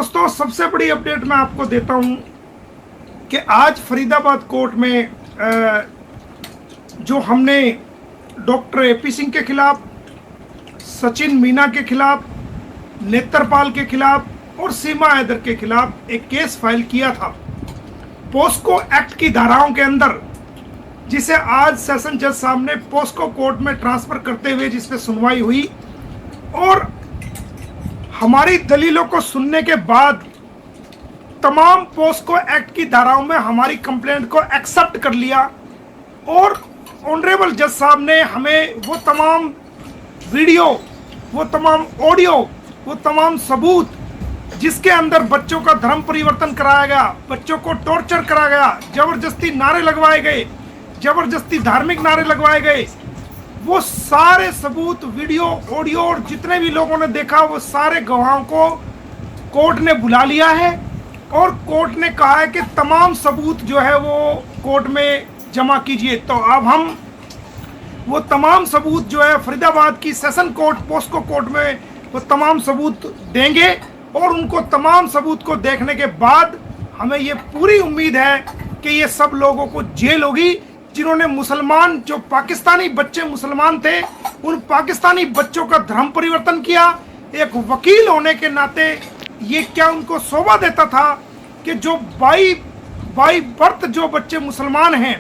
दोस्तों, सबसे बड़ी अपडेट मैं आपको देता हूं कि आज फरीदाबाद कोर्ट में जो हमने डॉक्टर एपी सिंह के खिलाफ, सचिन मीना के खिलाफ, नेत्रपाल के खिलाफ और सीमा हैदर के खिलाफ एक केस फाइल किया था पोस्को एक्ट की धाराओं के अंदर, जिसे आज सेशन जज साहब ने पोस्को कोर्ट में ट्रांसफर करते हुए जिस पे सुनवाई हुई और हमारी दलीलों को सुनने के बाद तमाम पोस्को एक्ट की धाराओं में हमारी कंप्लेंट को एक्सेप्ट कर लिया और ऑनरेबल जज साहब ने हमें वो तमाम वीडियो, वो तमाम ऑडियो, वो तमाम सबूत जिसके अंदर बच्चों का धर्म परिवर्तन कराया गया, बच्चों को टॉर्चर कराया गया, जबरदस्ती नारे लगवाए गए, जबरदस्ती धार्मिक नारे लगवाए गए, वो सारे सबूत, वीडियो, ऑडियो और जितने भी लोगों ने देखा वो सारे गवाहों को कोर्ट ने बुला लिया है और कोर्ट ने कहा है कि तमाम सबूत जो है वो कोर्ट में जमा कीजिए। तो अब हम वो तमाम सबूत जो है फरीदाबाद की सेशन कोर्ट, पोस्को कोर्ट में वो तमाम सबूत देंगे और उनको तमाम सबूत को देखने के बाद हमें ये पूरी उम्मीद है कि ये सब लोगों को जेल होगी जिन्होंने मुसलमान, जो पाकिस्तानी बच्चे मुसलमान थे, उन पाकिस्तानी बच्चों का धर्म परिवर्तन किया। एक वकील होने के नाते ये क्या उनको शोभा देता था कि जो बाई बर्थ जो बच्चे मुसलमान हैं,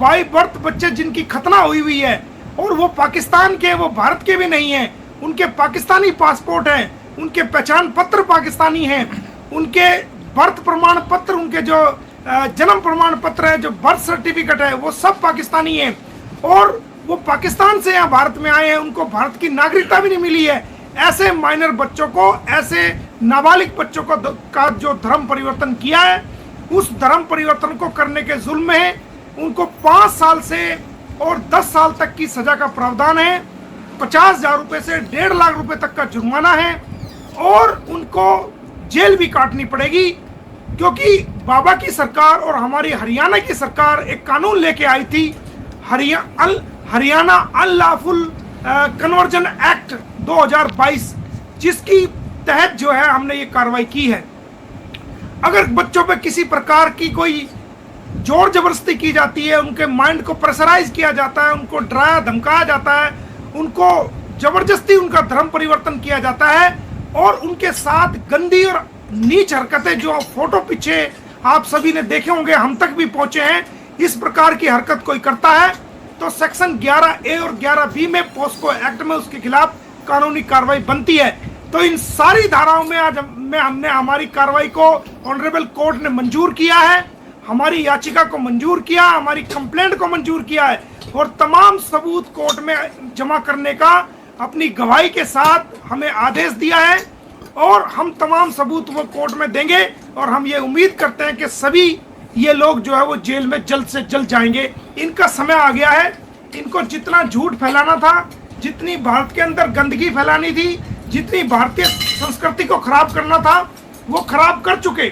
बाई बर्थ बच्चे जिनकी खतना हुई है और वो पाकिस्तान के, वो भारत के भी नहीं हैं, उनके पाकिस्तानी पासपोर्ट हैं, उनके पहचान पत्र पाकिस्तानी हैं, उनके बर्थ प्रमाण पत्र, उनके जो जन्म प्रमाण पत्र है, जो बर्थ सर्टिफिकेट है, वो सब पाकिस्तानी है और वो पाकिस्तान से यहाँ भारत में आए हैं, उनको भारत की नागरिकता भी नहीं मिली है। ऐसे माइनर बच्चों को, ऐसे नाबालिग बच्चों को का जो धर्म परिवर्तन किया है, उस धर्म परिवर्तन को करने के जुल्म में उनको 5 साल से और 10 साल तक की सजा का प्रावधान है, 50,000 रुपये से 1.5 लाख रुपए तक का जुर्माना है और उनको जेल भी काटनी पड़ेगी, क्योंकि बाबा की सरकार और हमारी हरियाणा की सरकार एक कानून लेके आई थी, हरियाणा अनलॉफुल कन्वर्जन एक्ट 2022, जिसकी तहत जो है हमने ये कार्रवाई की है। अगर बच्चों पे किसी प्रकार की कोई जोर जबरदस्ती की जाती है, उनके माइंड को प्रेशराइज किया जाता है, उनको डराया धमकाया जाता है, उनको जबरदस्ती उनका धर्म परिवर्तन किया जाता है और उनके साथ गंदी और नीच हरकतें, जो फोटो पीछे आप सभी ने देखे होंगे, हम तक भी पहुंचे हैं, इस प्रकार की हरकत कोई करता है तो सेक्शन 11A और 11B में पोस्को एक्ट में उसके खिलाफ कानूनी कार्रवाई बनती है। तो इन सारी धाराओं में आज हमने हमारी कार्रवाई को ऑनरेबल कोर्ट ने मंजूर किया है, हमारी याचिका को मंजूर किया, हमारी कंप्लेंट को मंजूर किया है और तमाम सबूत कोर्ट में जमा करने का अपनी गवाही के साथ हमें आदेश दिया है और हम तमाम सबूत वो कोर्ट में देंगे और हम ये उम्मीद करते हैं कि सभी ये लोग जो है वो जेल में जल्द से जल्द जाएंगे। इनका समय आ गया है, इनको जितना झूठ फैलाना था, जितनी भारत के अंदर गंदगी फैलानी थी, जितनी भारतीय संस्कृति को खराब करना था, वो खराब कर चुके।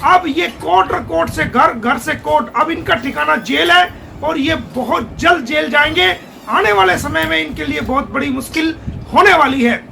अब ये कोर्ट और कोर्ट से घर, घर से कोर्ट, अब इनका ठिकाना जेल है और ये बहुत जल्द जेल जाएंगे। आने वाले समय में इनके लिए बहुत बड़ी मुश्किल होने वाली है।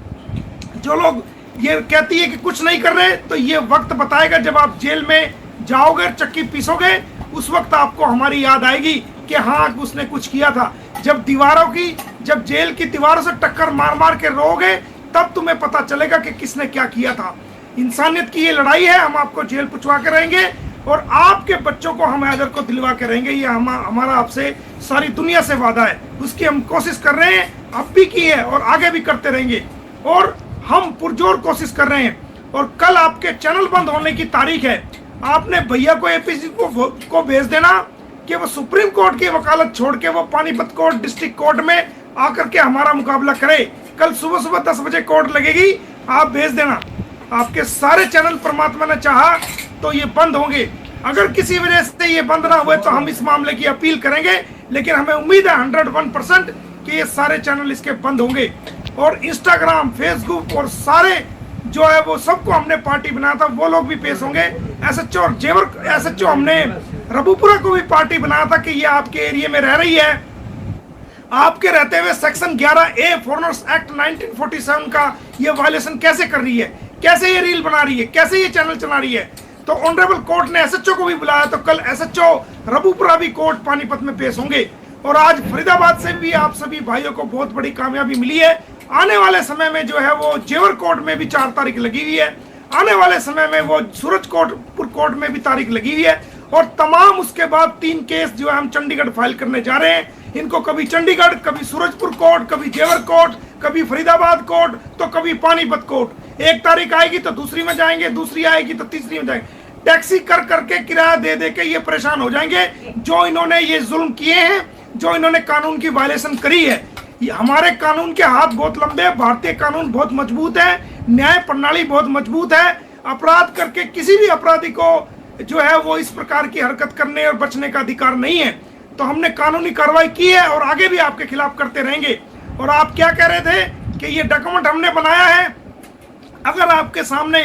जो लोग ये कहती है कि कुछ नहीं कर रहे, तो ये वक्त बताएगा जब आप जेल में जाओगे, चक्की पीसोगे, उस वक्त आपको हमारी याद आएगी कि हाँ उसने कुछ किया था। जब दीवारों की, जब जेल की दीवारों से टक्कर मार मार के रोओगे, तब तुम्हें पता चलेगा कि किसने क्या किया था। इंसानियत की ये लड़ाई है, हम आपको जेल पुछवा के रहेंगे और आपके बच्चों को हम हैदर को दिलवा के रहेंगे। ये हमारा आपसे सारी दुनिया से वादा है, उसकी हम कोशिश कर रहे हैं, अब भी की है और आगे भी करते रहेंगे और हम पुरजोर कोशिश कर रहे हैं। और कल आपके चैनल बंद होने की तारीख है, आपने भैया को एपीसी को भेज देना कि वो सुप्रीम कोर्ट की वकालत छोड़ के वो पानीपत कोर्ट, डिस्ट्रिक्ट कोर्ट में आकर के हमारा मुकाबला करे। कल सुबह सुबह 10 बजे कोर्ट लगेगी, आप भेज देना। आपके सारे चैनल परमात्मा ने चाहा तो ये बंद होंगे। अगर किसी वजह से ये बंद ना हुए तो हम इस मामले की अपील करेंगे, लेकिन हमें उम्मीद है 101% कि ये सारे चैनल इसके बंद होंगे। और इंस्टाग्राम, फेसबुक और सारे जो है वो सबको हमने पार्टी बनाया था, वो लोग भी पेश होंगे। एसएचओ और जेवर एसएचओ हमने रबूपुरा को भी पार्टी बनाया था कि ये आपके एरिया में रह रही है, आपके रहते हुए सेक्शन 11A फॉरेनर्स एक्ट 1947 का ये वायलेशन कैसे कर रही है, कैसे ये रील बना रही है, कैसे ये चैनल चला रही है। तो ऑनरेबल कोर्ट ने एसएचओ को भी बुलाया, तो कल एसएचओ रबूपुरा भी कोर्ट पानीपत में पेश होंगे। और आज फरीदाबाद से भी आप सभी भाइयों को बहुत बड़ी कामयाबी मिली है। आने वाले समय में जो है वो जेवर कोर्ट में भी 4 तारीख लगी हुई है, आने वाले समय में वो सूरजपुर कोर्ट में भी तारीख लगी हुई है। और तमाम उसके बाद 3 केस जो है हम चंडीगढ़ फाइल करने जा रहे हैं। इनको कभी चंडीगढ़, कभी सूरजपुर कोर्ट, कभी जेवर कोर्ट, कभी फरीदाबाद कोर्ट, तो कभी पानीपत कोर्ट। 1 तारीख आएगी तो दूसरी में जाएंगे, दूसरी आएगी तो तीसरी में जाएंगे। टैक्सी कर करके, किराया दे दे के ये परेशान हो जाएंगे। जो इन्होंने ये जुल्म किए हैं, जो इन्होंने कानून की वायलेशन करी है, हमारे कानून के हाथ बहुत लंबे हैं, भारतीय कानून बहुत मजबूत है, न्याय प्रणाली बहुत मजबूत है। अपराध करके किसी भी अपराधी को जो है वो इस प्रकार की हरकत करने और बचने का अधिकार नहीं है। तो हमने कानूनी कार्रवाई की है और आगे भी आपके खिलाफ करते रहेंगे। और आप क्या कह रहे थे कि ये डॉक्यूमेंट हमने बनाया है, अगर आपके सामने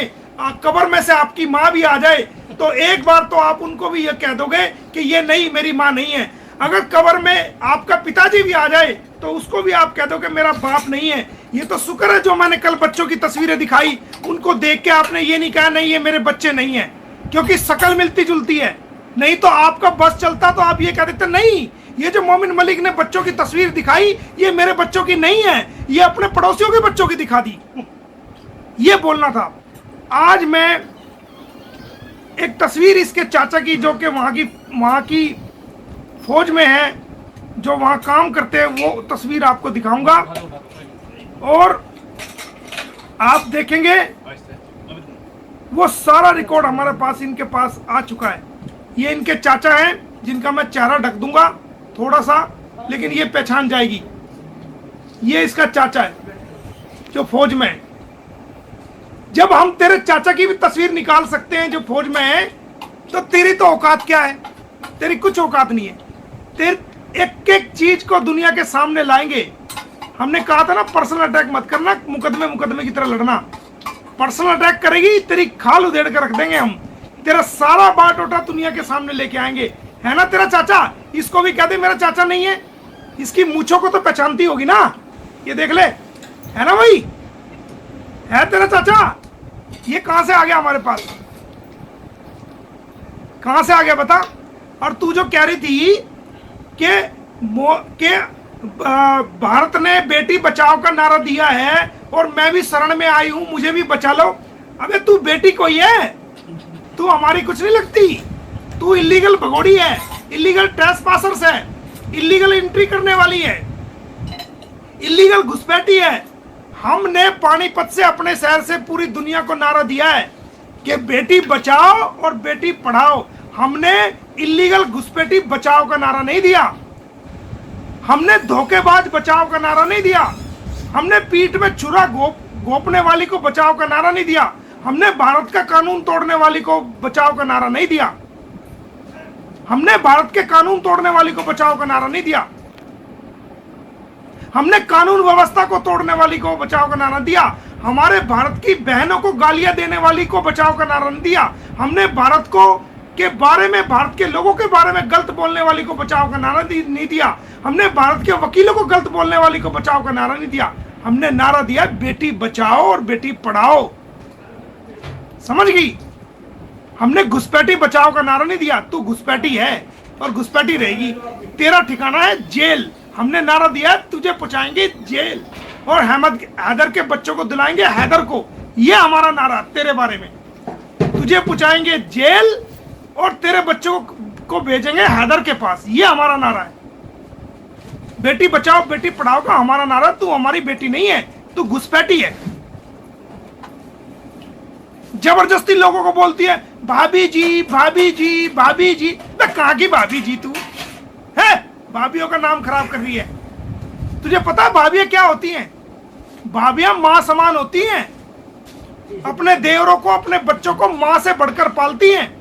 कब्र में से आपकी माँ भी आ जाए तो एक बार तो आप उनको भी ये कह दोगे कि ये नहीं, मेरी माँ नहीं है। अगर कब्र में आपका पिताजी भी आ जाए तो उसको भी आप कह दो कि मेरा बाप नहीं है। ये तो शुक्र है जो मैंने कल बच्चों की तस्वीरें दिखाई, उनको देख के आपने ये नहीं कहा नहीं ये मेरे बच्चे नहीं है, क्योंकि शक्ल मिलती जुलती है। नहीं तो आपका बस चलता तो आप ये कह देते नहीं, ये जो मोमिन मलिक ने बच्चों की तस्वीर दिखाई ये मेरे बच्चों की नहीं है, ये अपने पड़ोसियों के बच्चों की दिखा दी, ये बोलना था। आज मैं एक तस्वीर इसके चाचा की, जो कि वहाँ की फौज में है, जो वहाँ काम करते हैं, वो तस्वीर आपको दिखाऊंगा और आप देखेंगे वो सारा रिकॉर्ड हमारे पास, इनके पास आ चुका है। ये इनके चाचा हैं जिनका मैं चेहरा ढक दूंगा थोड़ा सा, लेकिन ये पहचान जाएगी। ये इसका चाचा है जो फौज में है। जब हम तेरे चाचा की भी तस्वीर निकाल सकते हैं जो फौज में है, तो तेरी तो औकात क्या है? तेरी कुछ औकात नहीं है। तेरे एक एक चीज को दुनिया के सामने लाएंगे। हमने कहा था ना पर्सनल अटैक मत करना, मुकदमे की तरह लड़ना। पर्सनल अटैक करेगी तेरी खाल उधेड़ कर रख देंगे हम, तेरा सारा बाटोटा दुनिया के सामने लेके आएंगे। है ना तेरा चाचा? इसको भी कह दे मेरा चाचा नहीं है, इसकी मूंछों को तो पहचानती होगी ना, ये देख ले, है ना भाई? है तेरा चाचा? ये कहां से आ गया हमारे पास? कहां से आ गया बता? और तू जो कह रही थी कि भारत ने बेटी बचाओ का नारा दिया है और मैं भी शरण में आई हूं, मुझे भी बचा लो। अबे तू बेटी कोई है? तू हमारी कुछ नहीं लगती। तू इलीगल भगोड़ी है, इलीगल ट्रेसपासर्स है, इलीगल एंट्री करने वाली है, इलीगल घुसपैठी है। हमने पानीपत से, अपने शहर से पूरी दुनिया को नारा दिया है कि बेटी बचाओ और बेटी पढ़ाओ। हमने इलीगल घुसपैठी बचाओ का नारा नहीं दिया, हमने धोखेबाज बचाओ का नारा नहीं दिया, हमने पीठ में छुरा घोंपने वाली को बचाओ का नारा नहीं दिया, हमने भारत का कानून तोड़ने वाली को बचाओ का नारा नहीं दिया, हमने भारत के कानून तोड़ने वाली को बचाओ का नारा नहीं दिया, हमने कानून व्यवस्था को तोड़ने वाली को बचाओ का नारा दिया, हमारे भारत की बहनों को गालियां देने वाली को बचाओ का नारा नहीं दिया, हमने भारत को के बारे में, भारत के लोगों के बारे में गलत बोलने वाली को बचाओ का नारा नहीं दिया, हमने भारत के वकीलों को गलत बोलने वाली को बचाओ का नारा नहीं दिया। हमने नारा दिया बेटी बचाओ और बेटी पढ़ाओ। समझ गई? हमने घुसपैठी बचाओ का नारा नहीं दिया। तू घुसपैठी है और घुसपैठी रहेगी, तेरा ठिकाना है जेल। हमने नारा दिया तुझे पहुंचाएंगे जेल और हैदर के बच्चों को दिलाएंगे हैदर को। ये हमारा नारा तेरे बारे में, तुझे पहुंचाएंगे जेल और तेरे बच्चों को भेजेंगे हैदर के पास। ये हमारा नारा है। बेटी बचाओ बेटी पढ़ाओ का हमारा नारा। तू हमारी बेटी नहीं है, तू घुसपैठी है। जबरदस्ती लोगों को बोलती है भाभी जी भाभी जी भाभी जी। कहाँ की भाभी जी? तू है भाभियों का नाम खराब कर रही है। तुझे पता है भाभियां क्या होती हैं? भाभियां मां समान होती हैं, अपने देवरों को, अपने बच्चों को मां से बढ़कर पालती हैं।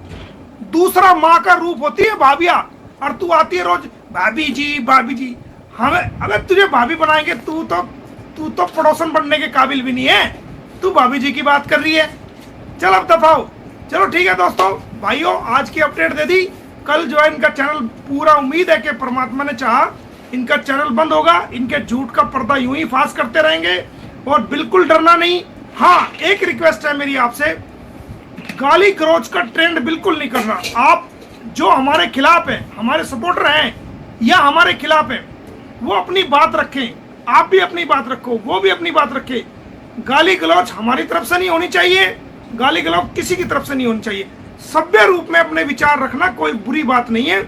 दूसरा मां का रूप होती है भाभियां। और तू आती है रोज भाभी जी भाभी जी। हमें अगर तुझे भाभी बनाएंगे, तू तो पड़ोसन बनने के काबिल भी नहीं है, तू भाभी जी की बात कर रही है। चल अब दफाओ। चलो ठीक है दोस्तों, भाइयों, आज की अपडेट दे दी। कल जो है इनका चैनल, पूरा उम्मीद है कि परमात्मा ने चाहा इनका चैनल बंद होगा। इनके झूठ का पर्दा यूं ही फांस करते रहेंगे और बिल्कुल डरना नहीं। हाँ, एक रिक्वेस्ट है मेरी आपसे, गाली गलौज का ट्रेंड बिल्कुल नहीं करना। आप जो हमारे खिलाफ है, हमारे सपोर्टर हैं या हमारे खिलाफ है, वो अपनी बात रखें, आप भी अपनी बात रखो, वो भी अपनी बात रखे। गाली गलौज हमारी तरफ से नहीं होनी चाहिए, गाली गलौज किसी की तरफ से नहीं होनी चाहिए। सभ्य रूप में अपने विचार रखना कोई बुरी बात नहीं है।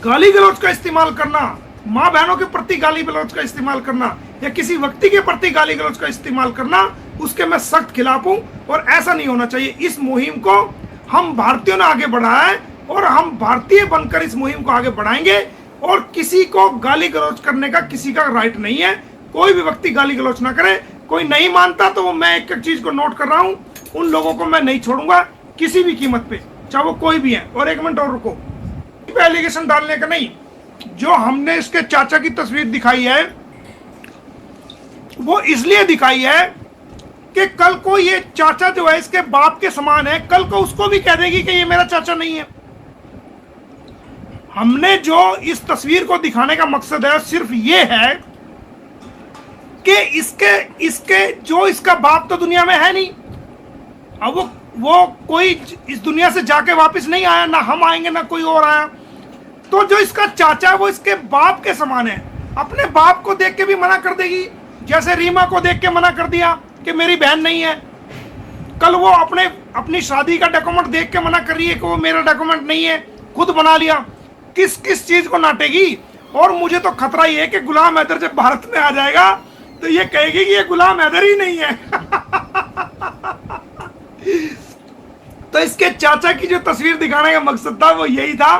गाली गलौज का इस्तेमाल करना, माँ बहनों के प्रति गाली गलौज का इस्तेमाल करना या किसी व्यक्ति के प्रति गाली गलौज का इस्तेमाल करना, उसके मैं सख्त खिलाफ हूं और ऐसा नहीं होना चाहिए। इस मुहिम को हम भारतीयों ने आगे बढ़ाया है और हम भारतीय बनकर इस मुहिम को आगे बढ़ाएंगे। और किसी को गाली गलौज करने का किसी का राइट नहीं है, कोई भी व्यक्ति गाली गलौज ना करे। कोई नहीं मानता तो मैं एक एक चीज को नोट कर रहा हूं, उन लोगों को मैं नहीं छोड़ूंगा किसी भी कीमत पे, चाहे वो कोई भी है। और एक मिनट और रुको, एलिगेशन डालने का नहीं, जो हमने इसके चाचा की तस्वीर दिखाई है वो इसलिए दिखाई है कि कल को ये चाचा जो है इसके बाप के समान है, कल को उसको भी कह देगी कि ये मेरा चाचा नहीं है। हमने जो इस तस्वीर को दिखाने का मकसद है सिर्फ ये है कि इसके जो इसका बाप तो दुनिया में है नहीं, अब वो कोई इस दुनिया से जाके वापस नहीं आया, ना हम आएंगे ना कोई और आया। तो जो इसका चाचा है वो इसके बाप के समान है। अपने बाप को देख के भी मना कर देगी, जैसे रीमा को देख के मना कर दिया कि मेरी बहन नहीं है। कल वो अपनी शादी का डॉक्यूमेंट देख के मना कर रही है कि वो मेरा डॉक्यूमेंट नहीं है, खुद बना लिया। किस किस चीज को नाटेगी। और मुझे तो खतरा ही है कि गुलाम हैदर जब भारत में आ जाएगा तो ये कहेगी कि ये गुलाम हैदर ही नहीं है। तो इसके चाचा की जो तस्वीर दिखाने का मकसद था वो यही था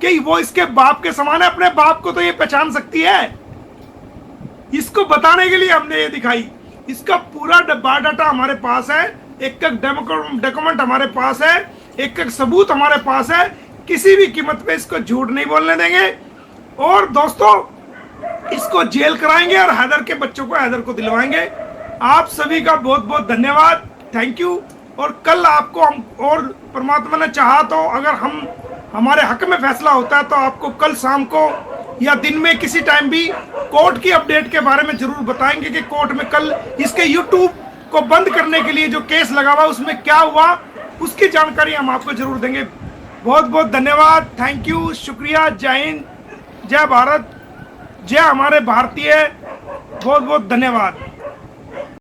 कि वो इसके बाप के समान है। अपने बाप को तो ये पहचान सकती है, इसको बताने के लिए हमने ये दिखाई। इसका पूरा बायोडाटा हमारे पास है, एक एक डॉक्यूमेंट हमारे पास है, एक एक सबूत हमारे पास है। किसी भी कीमत पे इसको झूठ नहीं बोलने देंगे। और दोस्तों इसको जेल कराएंगे और हैदर के बच्चों को हैदर को दिलवाएंगे। आप सभी का बहुत बहुत धन्यवाद, थैंक यू। और कल आपको हम, और परमात्मा ने चाहा तो अगर हमारे हक में फैसला होता है तो आपको कल शाम को या दिन में किसी टाइम भी कोर्ट की अपडेट के बारे में जरूर बताएंगे कि कोर्ट में कल इसके यूट्यूब को बंद करने के लिए जो केस लगा हुआ उसमें क्या हुआ, उसकी जानकारी हम आपको जरूर देंगे। बहुत बहुत धन्यवाद, थैंक यू, शुक्रिया, जय हिंद, जय भारत, जय हमारे भारतीय, बहुत बहुत धन्यवाद।